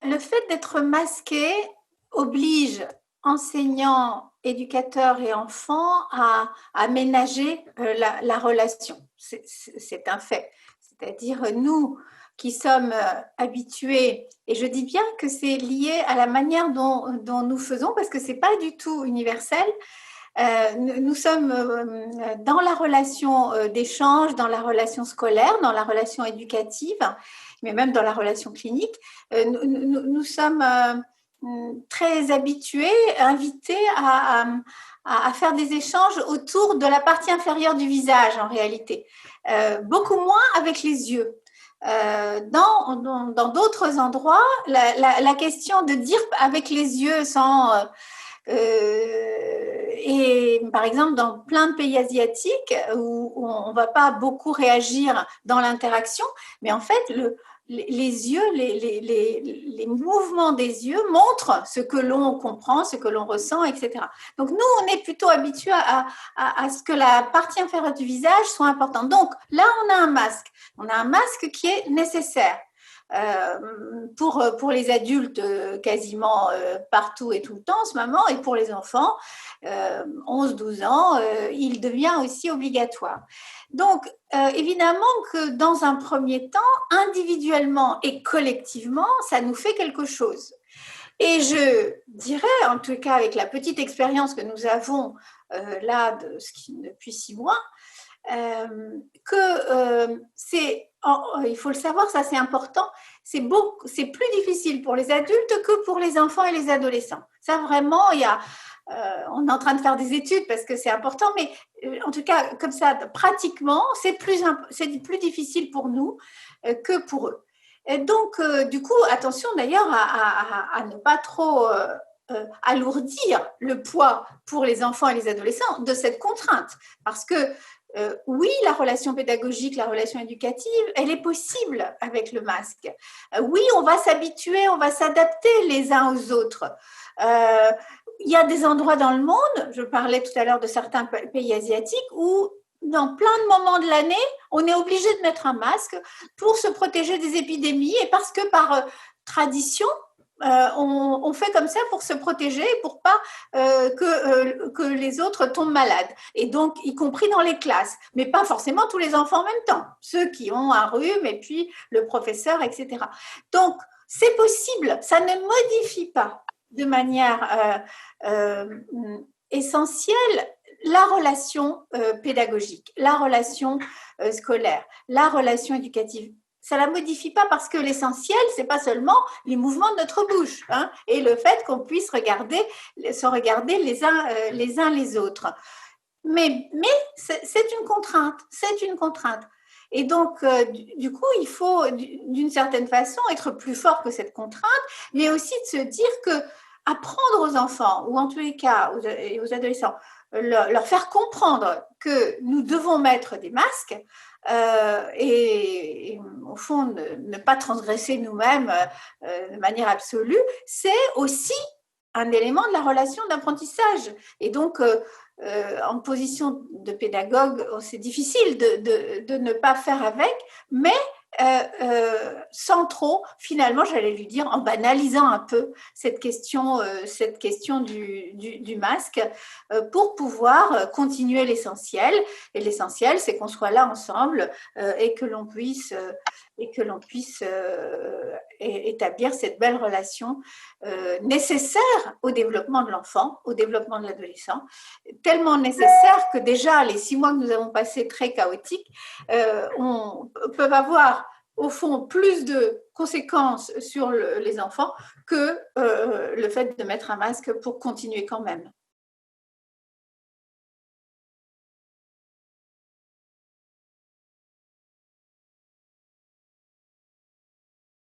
le fait d'être masqué oblige enseignants, éducateurs et enfants à aménager la relation. C'est un fait. C'est-à-dire nous qui sommes habitués, et je dis bien que c'est lié à la manière dont nous faisons, parce que ce n'est pas du tout universel. Nous sommes dans la relation d'échange, dans la relation scolaire, dans la relation éducative, mais même dans la relation clinique. Nous sommes très habitués, invités à faire des échanges autour de la partie inférieure du visage en réalité. Beaucoup moins avec les yeux. Dans d'autres endroits, la question de dire avec les yeux sans... et par exemple, dans plein de pays asiatiques où on ne va pas beaucoup réagir dans l'interaction, mais en fait, les yeux, les mouvements des yeux montrent ce que l'on comprend, ce que l'on ressent, etc. Donc, nous, on est plutôt habitués à ce que la partie inférieure du visage soit importante. Donc, là, on a un masque. On a un masque qui est nécessaire. Pour les adultes quasiment partout et tout le temps en ce moment, et pour les enfants 11-12 ans, il devient aussi obligatoire. Donc évidemment que dans un premier temps, individuellement et collectivement, ça nous fait quelque chose. Et je dirais, en tout cas avec la petite expérience que nous avons là depuis 6 mois, que il faut le savoir, ça c'est important, c'est plus difficile pour les adultes que pour les enfants et les adolescents. Ça vraiment, on est en train de faire des études parce que c'est important, mais en tout cas, comme ça, pratiquement, c'est plus difficile pour nous que pour eux. Et donc, du coup, attention d'ailleurs à ne pas trop alourdir le poids pour les enfants et les adolescents de cette contrainte. Parce que oui, la relation pédagogique, la relation éducative, elle est possible avec le masque. Oui, on va s'habituer, on va s'adapter les uns aux autres. Il y a des endroits dans le monde, je parlais tout à l'heure de certains pays asiatiques, où dans plein de moments de l'année, on est obligé de mettre un masque pour se protéger des épidémies et parce que par tradition, on fait comme ça pour se protéger, pour pas que les autres tombent malades. Et donc, y compris dans les classes, mais pas forcément tous les enfants en même temps. Ceux qui ont un rhume et puis le professeur, etc. Donc, c'est possible, ça ne modifie pas de manière essentielle la relation pédagogique, la relation scolaire, la relation éducative. Ça ne la modifie pas parce que l'essentiel, ce n'est pas seulement les mouvements de notre bouche et le fait qu'on puisse se regarder les uns les autres. Mais c'est une contrainte, Et donc, du coup, il faut, d'une certaine façon, être plus fort que cette contrainte, mais aussi de se dire que apprendre aux enfants, ou en tous les cas aux adolescents, leur faire comprendre que nous devons mettre des masques et au fond ne pas transgresser nous-mêmes de manière absolue, c'est aussi un élément de la relation d'apprentissage. Et donc, en position de pédagogue, c'est difficile de ne pas faire avec, mais sans trop, finalement, j'allais lui dire, en banalisant un peu cette question du masque, pour pouvoir continuer l'essentiel. Et l'essentiel, c'est qu'on soit là ensemble et que l'on puisse établir cette belle relation nécessaire au développement de l'enfant, au développement de l'adolescent, tellement nécessaire que déjà les 6 mois que nous avons passés très chaotiques peuvent avoir au fond plus de conséquences sur les enfants que le fait de mettre un masque pour continuer quand même.